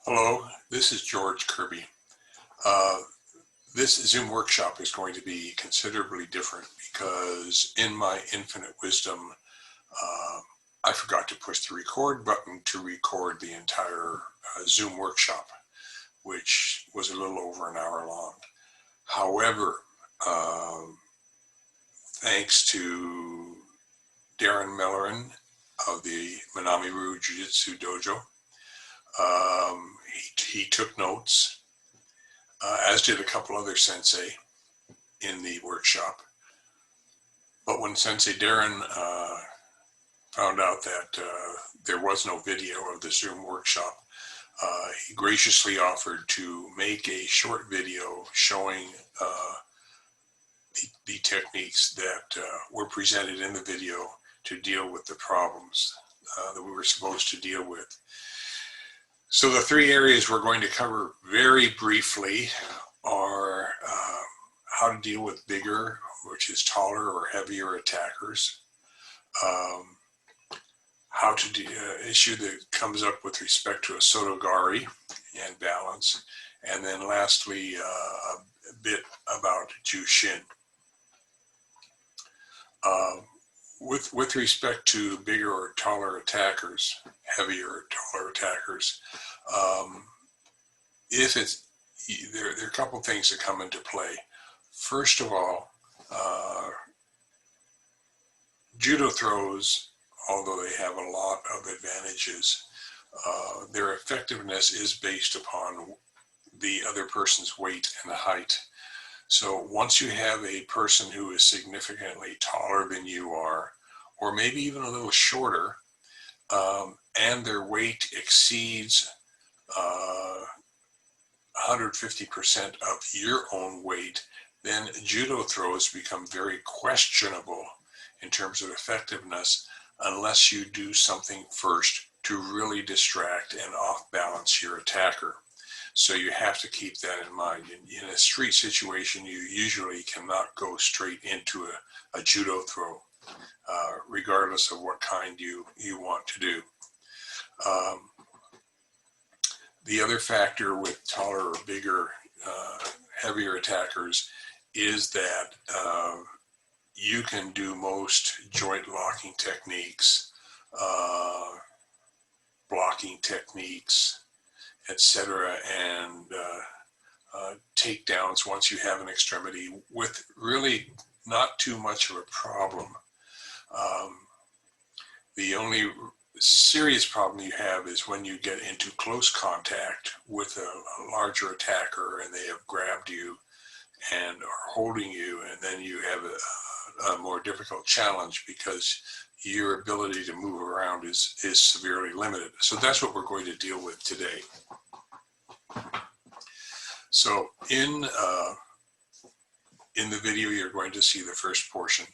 Hello, this is George Kirby. This Zoom workshop is going to be considerably different because in my infinite wisdom, I forgot to push the record button to record the entire Zoom workshop, which was a little over an hour long. However, thanks to Darren Mellerin of the Minami-Ryu Jiu-Jitsu Dojo, he took notes, as did a couple other sensei in the workshop. But when Sensei Darren found out that there was no video of the Zoom workshop, he graciously offered to make a short video showing the techniques that were presented in the video to deal with the problems that we were supposed to deal with. So the three areas we're going to cover very briefly are how to deal with bigger, which is taller or heavier attackers, how to issue that comes up with respect to osoto gari and balance, and then lastly a bit about Ju-Shin. With respect to bigger or taller attackers, heavier or taller attackers, there are a couple things that come into play. First of all, judo throws, although they have a lot of advantages, their effectiveness is based upon the other person's weight and height. So once you have a person who is significantly taller than you are, or maybe even a little shorter, and their weight exceeds 150% of your own weight, then judo throws become very questionable in terms of effectiveness unless you do something first to really distract and off-balance your attacker. So you have to keep that in mind. In a street situation, you usually cannot go straight into a judo throw, regardless of what kind you want to do. The other factor with taller or bigger, heavier attackers is that you can do most joint locking techniques, blocking techniques, etc., and takedowns once you have an extremity with really not too much of a problem. The only serious problem you have is when you get into close contact with a larger attacker and they have grabbed you and are holding you, and then you have a more difficult challenge because your ability to move around is severely limited. So that's what we're going to deal with today. So in the video, you're going to see the first portion.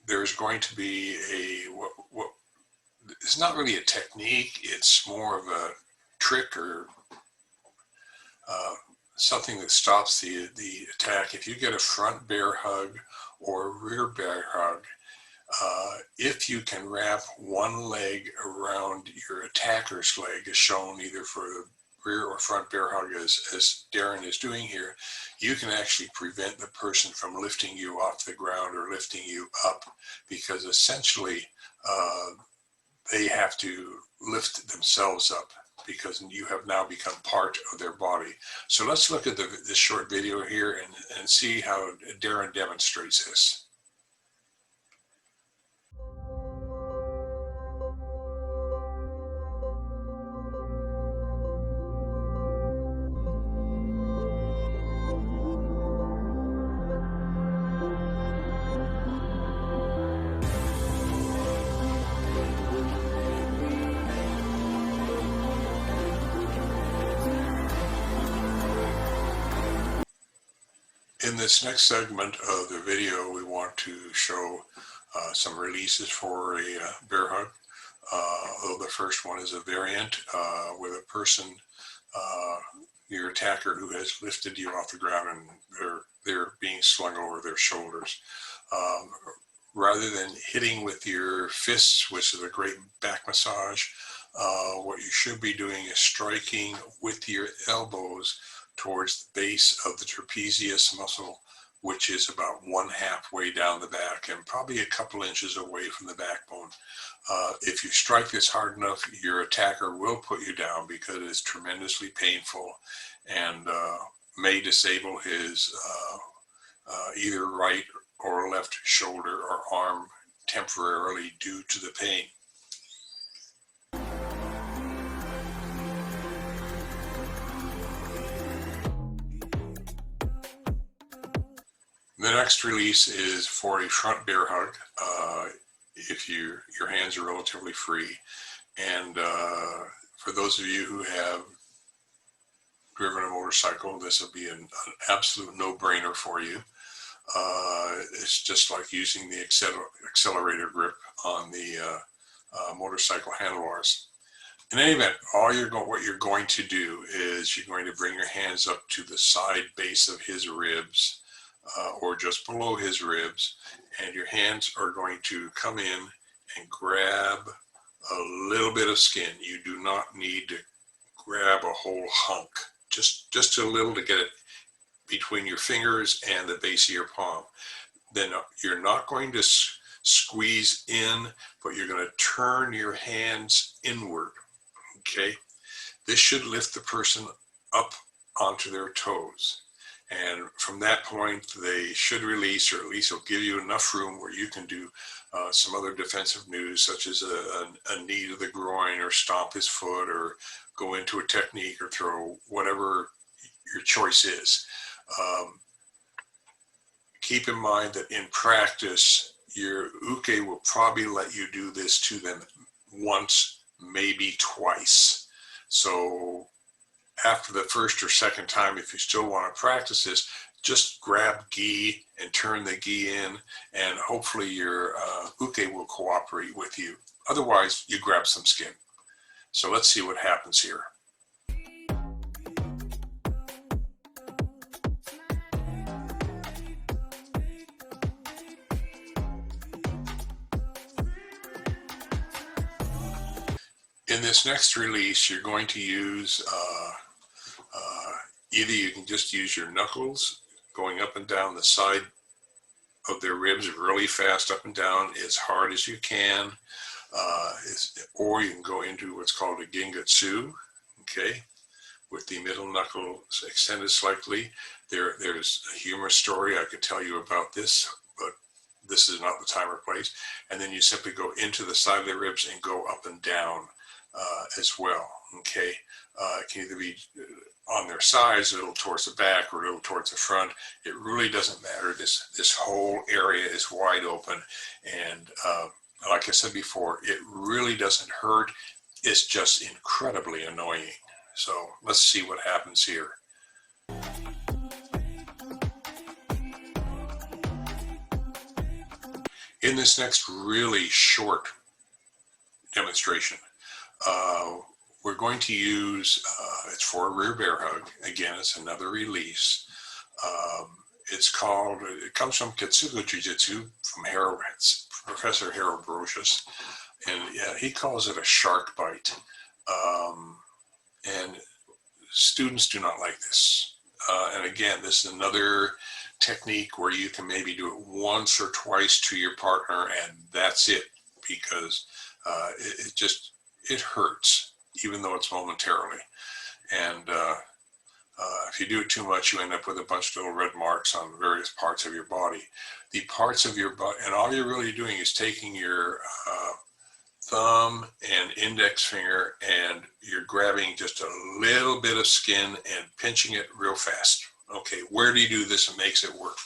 There's going to be it's not really a technique, it's more of a trick or something that stops the attack. If you get a front bear hug or rear bear hug, if you can wrap one leg around your attacker's leg, as shown either for the rear or front bear hug as Darren is doing here, you can actually prevent the person from lifting you off the ground or lifting you up, because essentially they have to lift themselves up because you have now become part of their body. So let's look at this short video here and see how Darren demonstrates this. In this next segment of the video, we want to show some releases for a bear hug. Although the first one is a variant with a person, your attacker, who has lifted you off the ground and they're being slung over their shoulders. Rather than hitting with your fists, which is a great back massage, what you should be doing is striking with your elbows towards the base of the trapezius muscle, which is about 1/2 way down the back and probably a couple inches away from the backbone. If you strike this hard enough, your attacker will put you down because it's tremendously painful and may disable his either right or left shoulder or arm temporarily due to the pain. The next release is for a front bear hug. If your hands are relatively free, and for those of you who have driven a motorcycle, this will be an absolute no-brainer for you. It's just like using the accelerator grip on the motorcycle handlebars. In any event, what you're going to do is you're going to bring your hands up to the side base of his ribs, or just below his ribs, and your hands are going to come in and grab a little bit of skin. You do not need to grab a whole hunk, just a little to get it between your fingers and the base of your palm. Then you're not going to squeeze in, but you're going to turn your hands inward, okay? This should lift the person up onto their toes. And from that point, they should release, or at least it'll give you enough room where you can do some other defensive moves, such as a knee to the groin, or stomp his foot, or go into a technique, or throw, whatever your choice is. Keep in mind that in practice, your uke will probably let you do this to them once, maybe twice. So after the first or second time, if you still want to practice this, just grab gi and turn the gi in, and hopefully your uke will cooperate with you. Otherwise, you grab some skin. So let's see what happens here. In this next release, you're going to use either you can just use your knuckles going up and down the side of their ribs really fast, up and down as hard as you can, or you can go into what's called a gingatsu, okay, with the middle knuckle extended slightly. There's a humorous story I could tell you about this, but this is not the time or place. And then you simply go into the side of the ribs and go up and down as well, okay? It can either be on their sides, a little towards the back, or a little towards the front. It really doesn't matter. This whole area is wide open, and like I said before, it really doesn't hurt. It's just incredibly annoying. So let's see what happens here. In this next really short demonstration, we're going to use, it's for a rear bear hug. Again, it's another release. It comes from Kitsugo Jiu-Jitsu, from Professor Harold Brocious, and yeah, he calls it a shark bite. And students do not like this. And again, this is another technique where you can maybe do it once or twice to your partner, and that's it, because it hurts. even though it's momentarily. And if you do it too much, you end up with a bunch of little red marks on various parts of your body. The parts of your body, and all you're really doing is taking your thumb and index finger and you're grabbing just a little bit of skin and pinching it real fast. Okay, where do you do this and makes it work?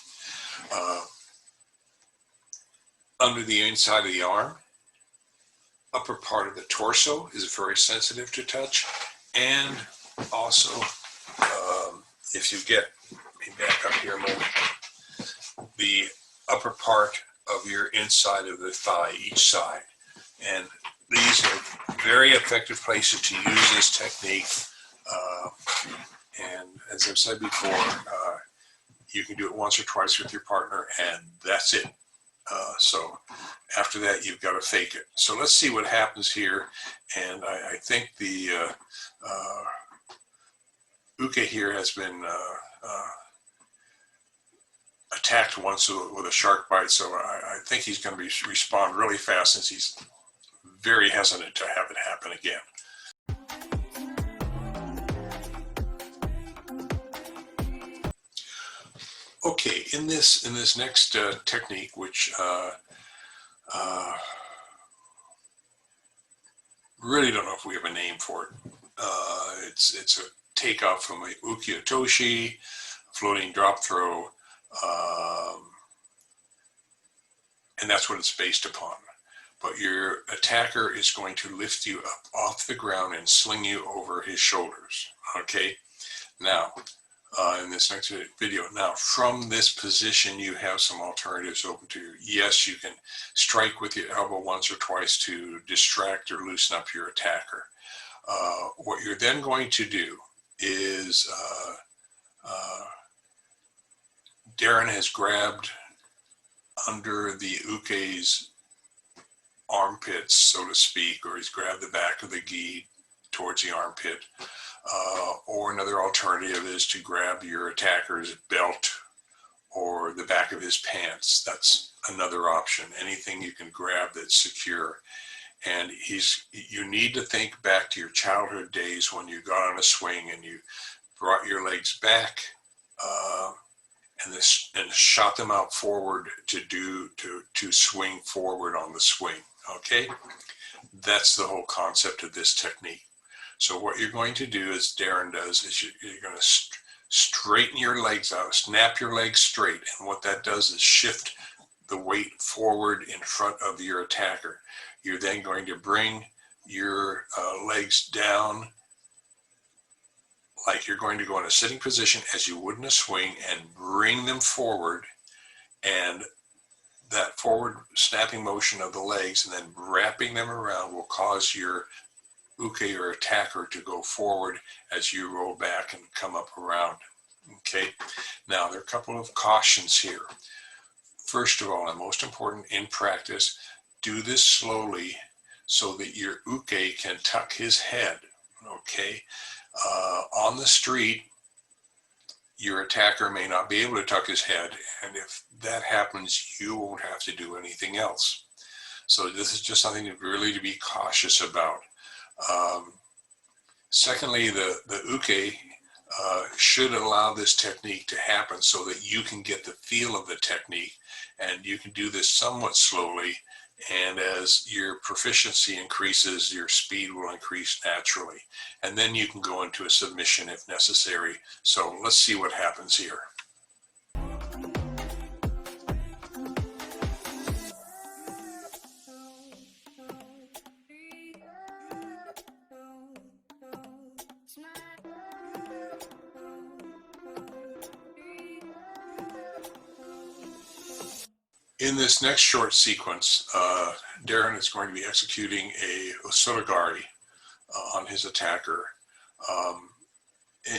Under the inside of the arm, upper part of the torso is very sensitive to touch, and also if you get me back up here a moment, the upper part of your inside of the thigh, each side. And these are very effective places to use this technique. And as I've said before, you can do it once or twice with your partner, and that's it. So after that, you've got to fake it. So let's see what happens here. And I think the uke here has been attacked once with a shark bite, so I think he's going to respond really fast, since he's very hesitant to have it happen again. Okay, in this next technique, which really don't know if we have a name for it. It's a takeoff from a uke-otoshi, floating drop throw, and that's what it's based upon. But your attacker is going to lift you up off the ground and sling you over his shoulders. Okay, now in this next video, now from this position you have some alternatives open to you. Yes, you can strike with your elbow once or twice to distract or loosen up your attacker. What you're then going to do is Darren has grabbed under the uke's armpits, so to speak, or he's grabbed the back of the gi towards the armpit. Or another alternative is to grab your attacker's belt or the back of his pants. That's another option. Anything you can grab that's secure. And you need to think back to your childhood days when you got on a swing and you brought your legs back and shot them out forward to swing forward on the swing. Okay, that's the whole concept of this technique. So what you're going to do, as Darren does, is you're going to straighten your legs out, snap your legs straight, and what that does is shift the weight forward in front of your attacker. You're then going to bring your legs down like you're going to go in a sitting position as you would in a swing, and bring them forward, and that forward snapping motion of the legs and then wrapping them around will cause your uke or attacker to go forward as you roll back and come up around. Okay, now there are a couple of cautions here. First of all, and most important in practice, do this slowly so that your uke can tuck his head. Okay, on the street, your attacker may not be able to tuck his head, and if that happens, you won't have to do anything else. So this is just something really to be cautious about. Secondly, the uke should allow this technique to happen so that you can get the feel of the technique, and you can do this somewhat slowly, and as your proficiency increases, your speed will increase naturally, and then you can go into a submission if necessary. So let's see what happens here. In this next short sequence, Darren is going to be executing a osoto gari on his attacker.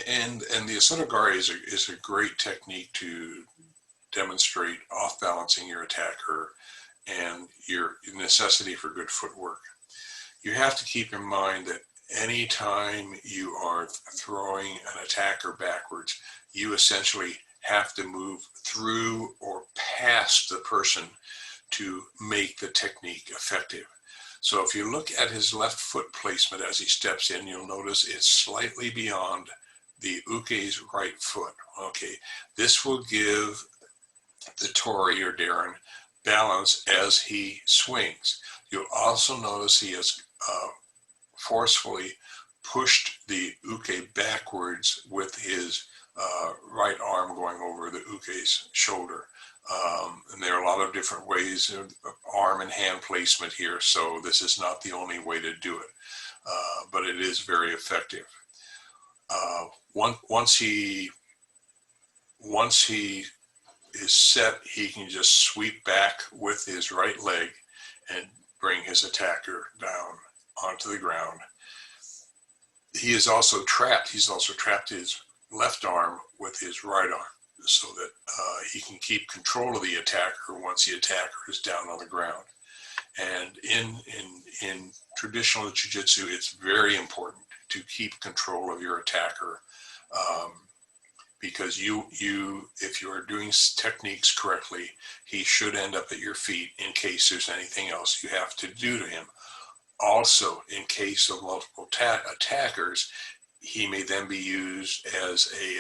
And the osoto gari is a great technique to demonstrate off-balancing your attacker and your necessity for good footwork. You have to keep in mind that anytime you are throwing an attacker backwards, you essentially have to move through or past the person to make the technique effective. So if you look at his left foot placement as he steps in, you'll notice it's slightly beyond the uke's right foot. Okay, this will give the Tori or Darren balance as he swings. You'll also notice he has forcefully pushed the uke backwards with his right arm going over the uke's shoulder. And there are a lot of different ways of arm and hand placement here, so this is not the only way to do it, but it is very effective. Once he is set, he can just sweep back with his right leg and bring his attacker down onto the ground. He is also trapped. He's also trapped his left arm with his right arm so that he can keep control of the attacker once the attacker is down on the ground. And in traditional jiu-jitsu, it's very important to keep control of your attacker, because if you are doing techniques correctly, he should end up at your feet in case there's anything else you have to do to him. Also, in case of multiple attackers, he may then be used as a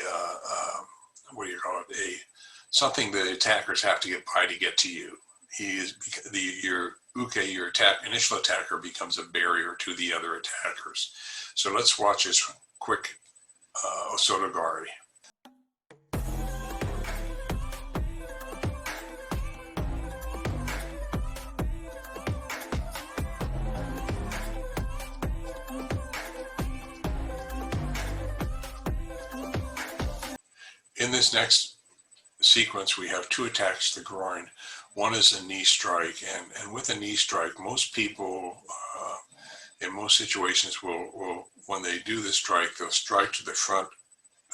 something the attackers have to get by to get to you. Your initial attacker becomes a barrier to the other attackers. So let's watch this quick osoto gari. In this next sequence, we have two attacks to the groin. One is a knee strike, and with a knee strike, most people, in most situations, will when they do the strike, they'll strike to the front.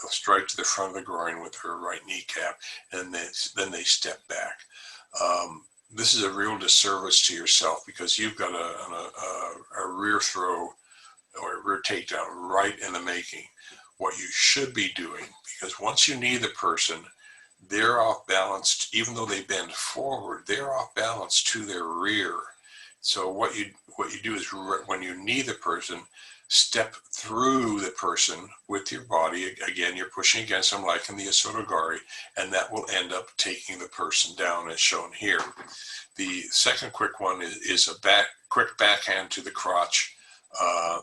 They'll strike to the front of the groin with their right kneecap, and then they step back. This is a real disservice to yourself because you've got a rear throw or a rear takedown right in the making. What you should be doing, because once you knee the person, they're off balance. Even though they bend forward, they're off balance to their rear. So what you do is when you knee the person, step through the person with your body. Again, you're pushing against them like in the osoto gari, and that will end up taking the person down as shown here. The second quick one is a quick backhand to the crotch.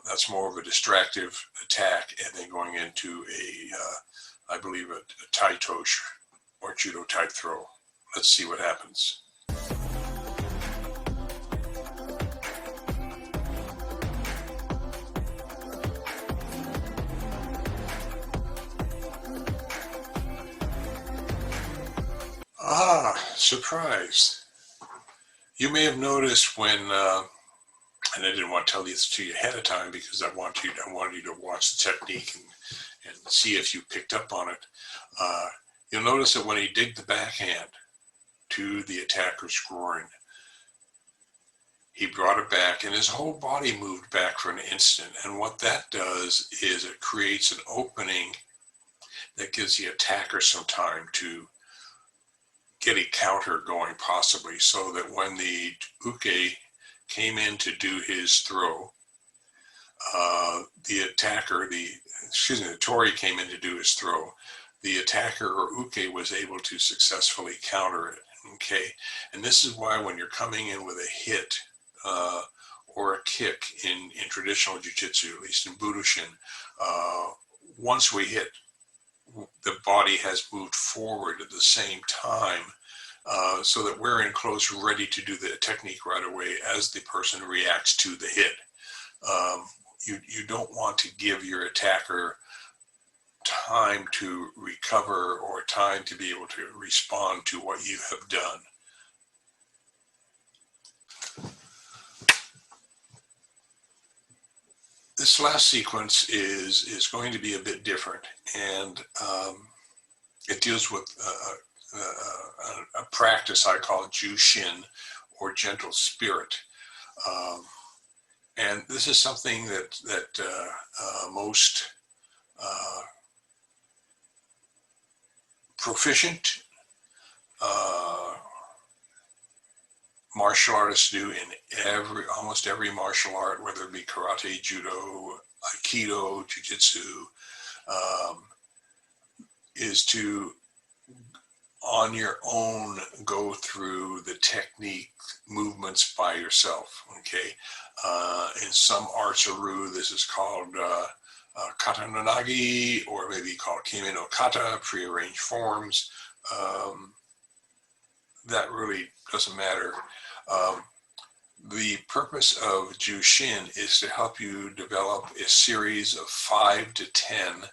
That's more of a distractive attack, and then going into I believe a taitosh or judo type throw. Let's see what happens. Surprise. You may have noticed when, and I didn't want to tell this to you ahead of time because I wanted you to watch the technique and see if you picked up on it. You'll notice that when he did the backhand to the attacker's groin, he brought it back and his whole body moved back for an instant. And what that does is it creates an opening that gives the attacker some time to get a counter going, possibly, so that when the uke came in to do his throw, the Tori came in to do his throw, the attacker or uke was able to successfully counter it. Okay, and this is why when you're coming in with a hit or a kick in traditional jiu-jitsu, at least in Budoshin, once we hit, the body has moved forward at the same time, so that we're in close, ready to do the technique right away as the person reacts to the hit. You don't want to give your attacker time to recover or time to be able to respond to what you have done. This last sequence is going to be a bit different, and it deals with a practice I call Ju-Shin, or gentle spirit. And this is something that most proficient martial artists do in almost every martial art, whether it be karate, judo, aikido, jiu-jitsu, is to, on your own, go through the technique movements by yourself. Okay, in some arts or ryu, this is called kata no nagi, or maybe called kime no kata, prearranged forms. That really doesn't matter. The purpose of Ju-Shin is to help you develop a series of 5 to 10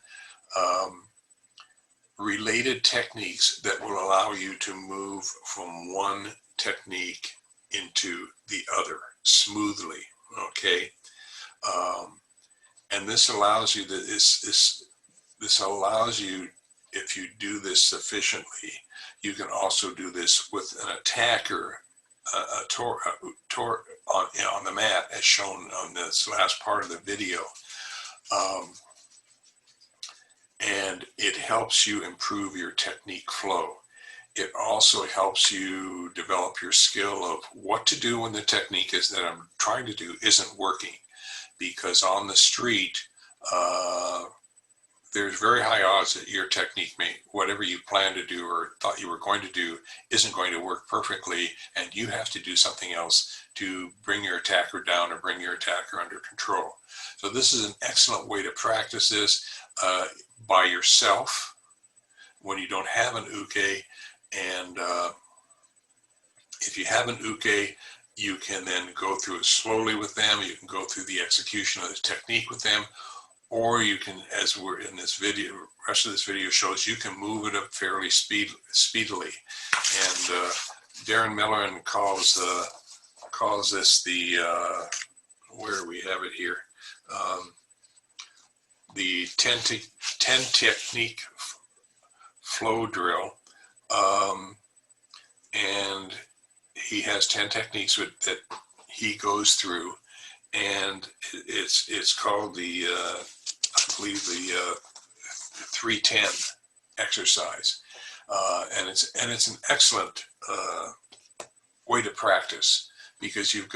related techniques that will allow you to move from one technique into the other smoothly. Okay, and this allows you that this allows you, if you do this sufficiently, you can also do this with an attacker on the mat, as shown on this last part of the video. And it helps you improve your technique flow. It also helps you develop your skill of what to do when the technique is that I'm trying to do isn't working. Because on the street, there's very high odds that your technique whatever you plan to do or thought you were going to do, isn't going to work perfectly, and you have to do something else to bring your attacker down or bring your attacker under control. So this is an excellent way to practice this by yourself when you don't have an uke. And if you have an uke, you can then go through it slowly with them. You can go through the execution of the technique with them, or you can, as we're in this video, rest of this video shows, you can move it up fairly speedily. And Darren Miller calls this the where do we have it here? The 10 technique flow drill, and he has 10 techniques that he goes through, and it's called the I believe the 310 exercise, and it's an excellent way to practice, because you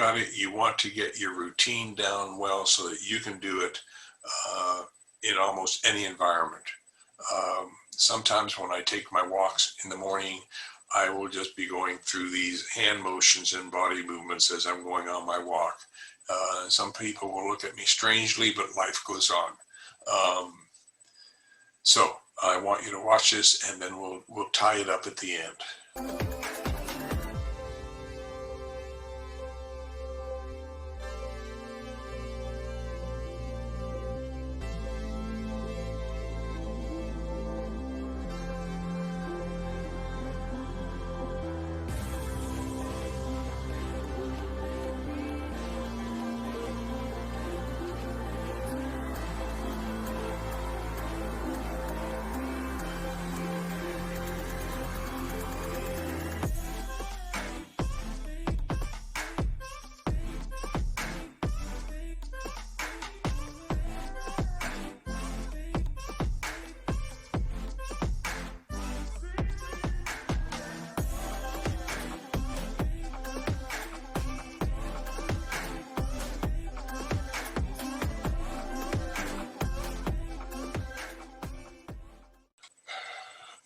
want to get your routine down well so that you can do it in almost any environment. Sometimes when I take my walks in the morning, I will just be going through these hand motions and body movements as I'm going on my walk. Some people will look at me strangely, but life goes on. So I want you to watch this, and then we'll tie it up at the end.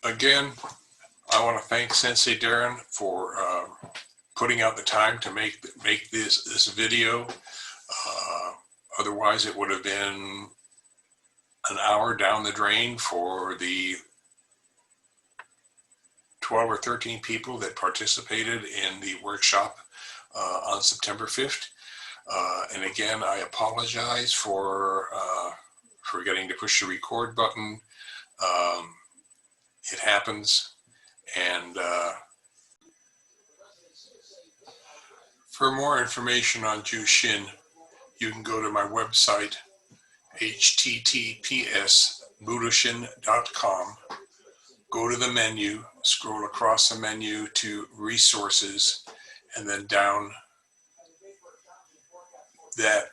Again, I want to thank Sensei Darren for putting out the time to make this video. Otherwise, it would have been an hour down the drain for the 12 or 13 people that participated in the workshop on September 5th. And again, I apologize for forgetting to push the record button. It happens. And for more information on Ju-Shin, you can go to my website, https://budoshin.com. Go to the menu, scroll across the menu to resources, and then down that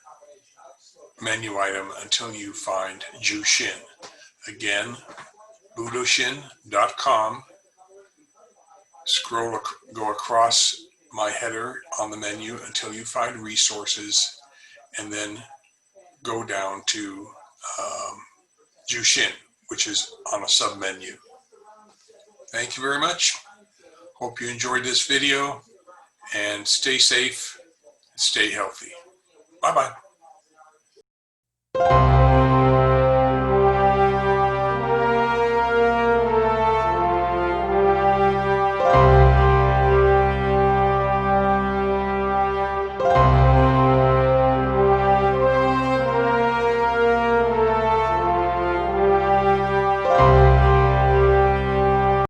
menu item until you find Ju-Shin. Again, Budoshin.com. Go across my header on the menu until you find resources, and then go down to Ju-Shin, which is on a sub-menu. Thank you very much. Hope you enjoyed this video, and stay safe and stay healthy. Bye-bye.